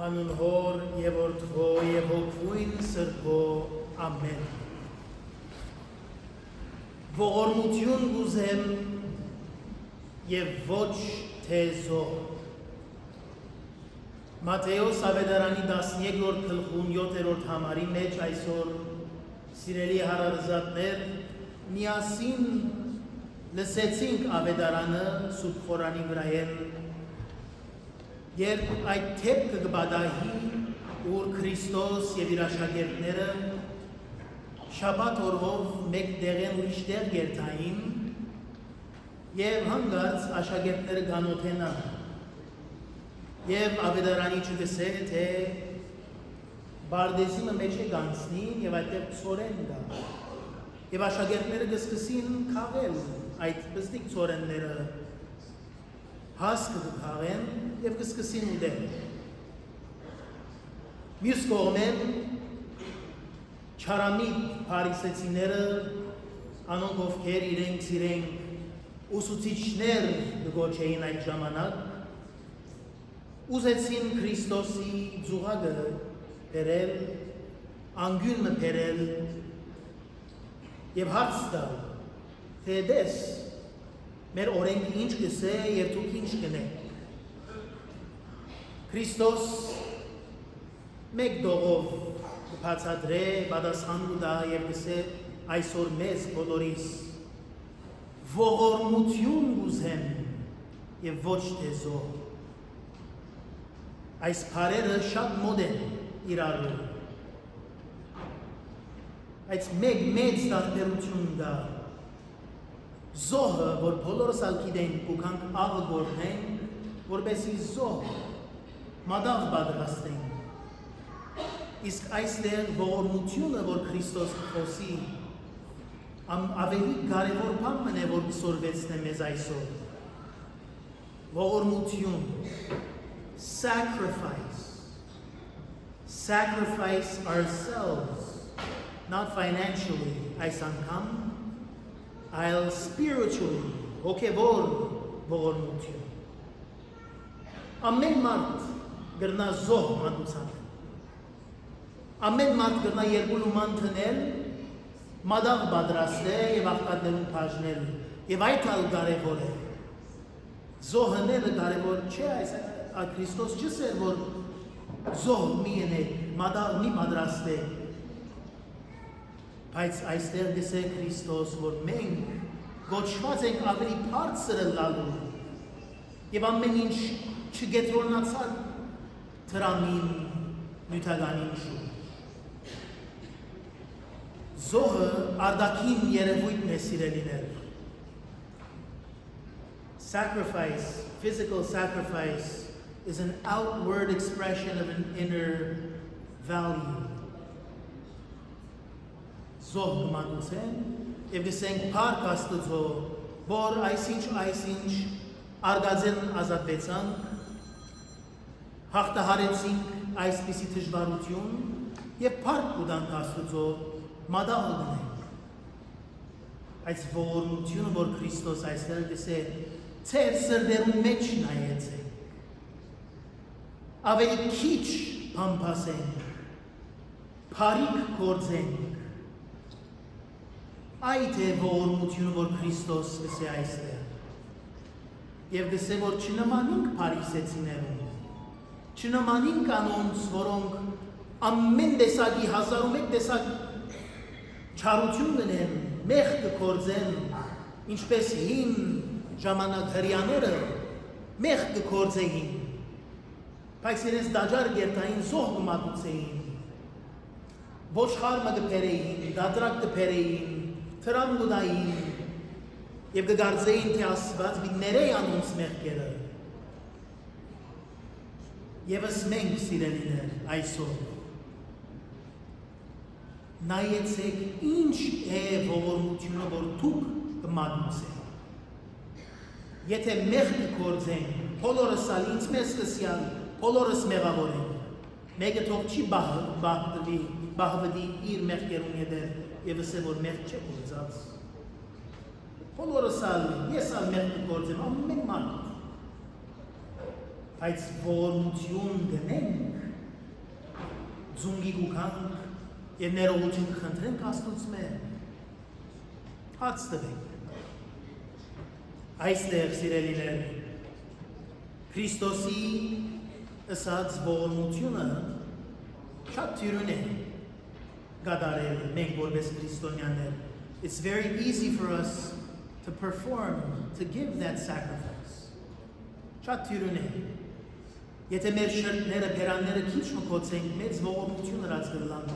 Հանուն Հոր և Որդվո և Հոգվույն Սրբո ամեն։ Ողորմություն գուզեմ և ոչ թե զոհ։ Մատթեոս ավետարանի 13-րդ գլխում 7-րդ համարի մեջ այսօր սիրելի հարազատներ միասին լսեցինք ավետարանը Սուրբ Խորանի վրայել, երբ այդ թեփքը կբադահի, ուր Քրիստոս և իր աշակերտները շաբաթ օրով մեկ տեղեն ուրիշ տեղ գերտային և հանգած աշակերտները գանոթենան և ավետարանի չգսե, թե Բարդեսիմը մեջ է գանցնին և այդտեղ ծորեն գա և աշակերտները կսկսին քաղել այդ բզդիկ ծորենները հասկը կքաղեն և կսկսին ուտել։ Մյուս կողմեն չարամիտ փարիսեցիները, անոնք ովքեր իրենք ուսուցիչներ կգոչեին այդ ժամանակ, ուզեցին Քրիստոսի ձուղակը բերել, անգյունը բերել և հարց տալ, թե դես մեր օրենքը ինչ կսե և դուք ինչ կնեք։ Քրիստոս մեկ դողով կբացատրե, պատասխան կտա և կսե այսօր մեզ բոլորիս ողորմություն գուզեմ և ոչ թե զոհ։ Այս բառերը շատ մոտ են իրարու։ Այս մեծ տարբերություն կա։ Զոհը, որ բոլորս ալ գիտենք ու կանք աղը գործենք, որպեսի զոհ մադաղ պատրաստենք։ Իսկ այստեղ ողորմությունը, որ Քրիստոս խոսի, ավելի կարևոր բան է, որ կսորվեցնե մեզ այսօր։ Ողորմություն, sacrifice ourselves, not financially, այս անգամ, այլ spiritually, հոգևոր ողորմություն։ Ամեն մարդ գրնա զոհ մատուցանել։ Ամեն մարդ գրնա երկու լուման թնել, մադաղ պատրաստել և աղքատներուն բաժնել, և այդ ալ կարևոր է։ Զոհները կարևոր չէ, այս Քրիստոս չսեր, որ զոհ մի ենեք, մադաղ մի պատրաստեք, բայց այստեղ գսե Քրիստոս, որ մենք գոչված ենք ավելի բարձրը լալու և ամեն ինչ չգետրոնացան թրամին նյութականին շուրջ։ Զոհը արտաքին երևույթն է սիրելիներ։ Sacrifice, physical sacrifice, is an outward expression of an inner value. Զոհ կմատուցեն և գսենք փառք Աստծո, որ այսինչ արգածեն ազատվեցանք, հաղթահարեցինք այսպիսի դժվարություն և փառք կուտանք Աստծո, մադաղ գնենք։ Այս ողորմությունը, որ Քրիստոս այստեղ գսե, ձեր սրտերուն մեջ նայեցեք, ավելի քիչ փամփասենք, փառիք գործենք, այդ է ողորմությունը, որ Քրիստոս գսե այստեղ։ Եվ գսե, որ չնմանինք փարիսեցիներուն, չնմանինք անոնց, որոնք ամեն տեսակի 1001 տեսակ չարություն գնեն, մեղք կգործեն, ինչպես հին ժամանակ հրյաները մեղք կգործեին, բայց իրենց դաջար գերտային զոհ կմատուցեին, ոչխար կբերեին, դադրակ կբերեին, թրամ կուտային և կգարձեին, թե Աստված մի ներեյ անոնց մեղքերը։ Եվս մենք սիրելիներ այսօր նայեցեք ինչ է ողորմությունը, որ դուք կմատուցեք։ Եթե մեղք կգործենք, բոլորս ալ ինձ մեզ կսյալ, բոլորս մեղավոր ենք, մեկը թող չի բահվդի իր մեղքերուն հետև և ասե, որ մեղք չէ գործած։ Բոլորս ալ, ես ալ մեղք կգործեմ, ամեն մարդ, բայց ողորմություն գնենք, զունգի գուքանք և ներողություն խնդրենք Աստուծո մեր, հարց տվենք։ Այստեղ սիրելիներ, Քրիստոսի ըսած ողորմությունը շատ թյուրուն է կատարել մենք որպես քրիստոնյաներ. It's very easy for us to perform, to give that sacrifice. Շատ թյուրուն է։ Եթե մեր շրթները, բերանները քիչ մկոցենք, մեծ ողորմություն հրած կլանք։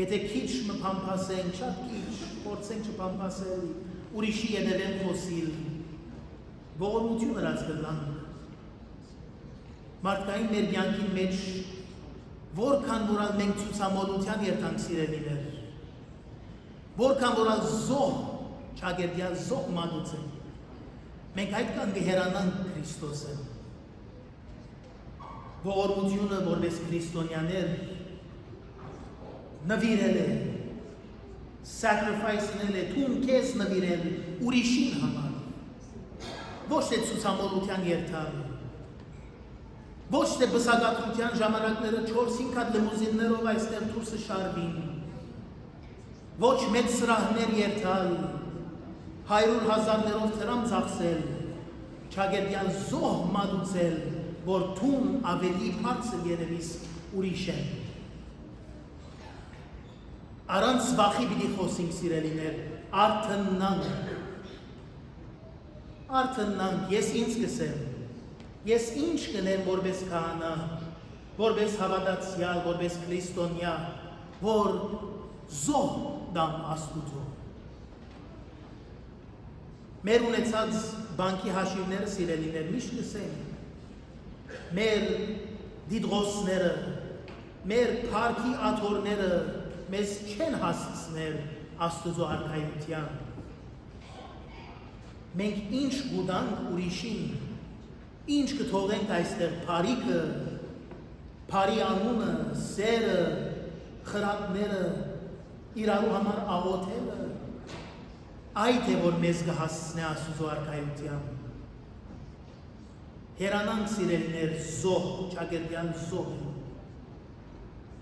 Եթե քիչ մփամփասենք, շատ քիչ, փորձենք չփամփասել, ուրիշի ետևեն խոսիլ, ողորմություն հրած կլանք։ Մարդկային մեր կյանքի մեջ որքան որալ մենք ցուցամոլության երթանք սիրելիներ, որքան որալ զոհ չագերդյալ զոհ մատուցենք, մենք այդքան կհերանանք Քրիստոսը։ Ողորմությունը որպես քրիստոնյաներ նվիրել է, sacrifice-նել է, թուն քեզ նվիրել ուրիշին համար, ոչ թե ցուցամոլության երթալ, ոչ թե բսակատության ժամանակները 4-5 հատ լիմուզիններով այստեղ դուրսը շարվին, ոչ մեծ սրահներ երթալ, 100,000-ներով թրամ ծախսել, չագերդյալ զոհ մատուցել, որ թուն ավելի բարձր երևիս ուրիշ են։ Առանց վախի պիտի խոսենք սիրելիներ, արթնանք, ես ինձ կսեմ, ես ինչ կնեմ որպես քահանա, որպես հավատացյալ, որպես քրիստոնյա, որ զոհ դամ Աստուծո։ Մեր ունեցած բանկի հաշիվները սիրելիներ միշտ կսենք, մեր դիդրոսները, մեր փառքի աթոռները մեզ չեն հասցնել Աստուծո արքայության։ Մենք ինչ գուտանք ուրիշին, ինչ կթողենք այստեղ փարիքը, փարի անունը, սերը, խրատները, իրարու համար աղոթելը, այդ է որ մեզ կհասցնե Աստուծո արքայության։ Հերանանք սիրելիներ զոհ, չագերդյալ զոհ,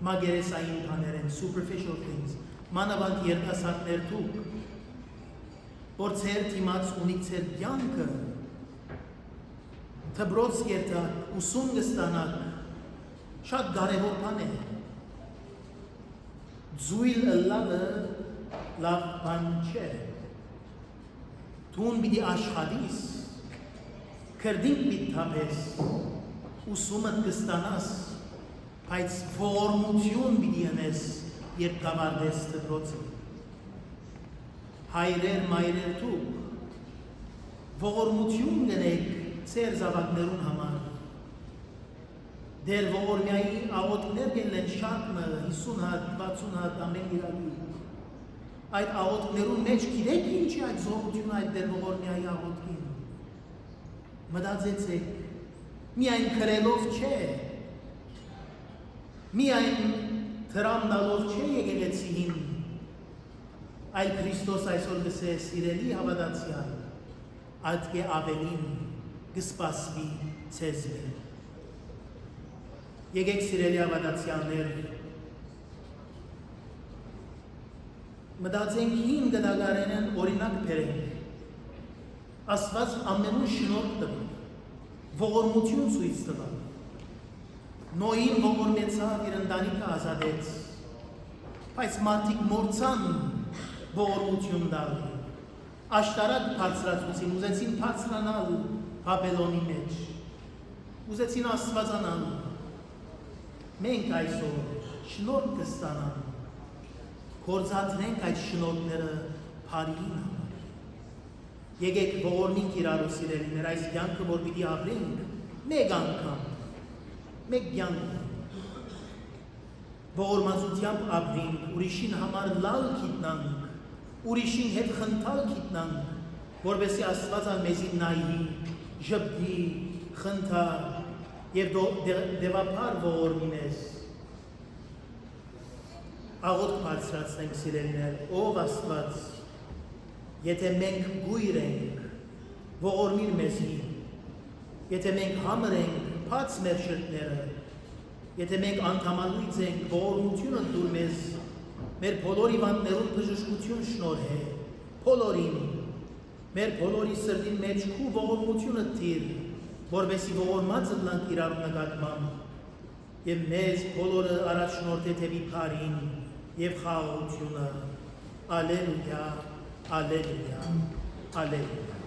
մագերեսային բաներ են, superficial things, մանավանդ երիտասարդներ դուք, որ ձեր դիմաց ունիք ձեր կյանքը, թբրոց կերտակ, ուսում կստանաք, շատ կարևոր բան է։ Ձույլ ըլլալը լավ բան չէ։ Թուն պիտի աշխատիս, քրդինք պիտի թափես, ուսումդ կստանաս, բայց ողորմություն պիտի անես, երբ կավարտես դպրոցը։ Հայրեր, մայրեր դուք, ողորմություն գնեք ձեր զավակներուն համար։ Դեր ողորմյայի աղոթքներ կենեն շարքը 50 հատ, 60 հատ, ամեն իրավի։ Այդ աղոթքներուն մեջ գիտեք ինչ է այդ զորությունը այդ դեր ողորմյայի աղոթքին։ Մտածեցեք, միայն քրելով չէ, միայն թրամնալով չէ եկեղեցին, այլ Քրիստոս այսօր գսե սիրելի հավատացյալ, այդ կե ավելին կսպասվի ցեզ մեր։ Եկեք սիրելի հավատացյալներ, մտածենք հին գդագարենեն օրինակ բերենք, Աստված ամենուն շնորհ տվի, ողորմություն ցույց տվի, Նոյին ողորմեցավ իր ընտանիքը ազատեց, բայց մարդիկ մոռացան ողորմություն տալ, աշտարակ բարձրացուցին, ուզեցին բարձրանալ Բաբելոնի մեջ, ուզեցին աստվածանալ, մենք այսօր շնորհ կստանանք, գործադրենք այդ շնորհները բարիին համար։ Եկեք ողորմենք իրարու սիրելիներ, այս կյանքը որ պիտի ապրենք, մեկ անգամ, մեկ կյանք, ողորմածությամբ ապրենք, ուրիշին համար լալ գիտնանք, ուրիշին հետ խնդալ գիտնանք, որովհետեւ Աստվածը մեզի նայի, ժպտի, խնդա եւ դեպապար ողորմինես։ Աղոթք բարձրացնենք սիրելիներ, ով Աստված, եթե մենք գույր ենք, ողորմիր մեզի, եթե մենք համր ենք, բաց մեր շրթները, Եթե մենք անդամալույց ենք, ողորմությունը դուր մեզ, մեր բոլոր իվանդներուն բժշկություն շնորհե, բոլորին, մեր բոլորի սրտին մեջ քու ողորմությունը տիր, որովհետեւ ողորմածը լանք իրար նկատմամբ եւ մեզ բոլորը առաջնորդե թեպի բարին եւ խաղաղությունը։ Ալելույա, ալելույա, ալելույա։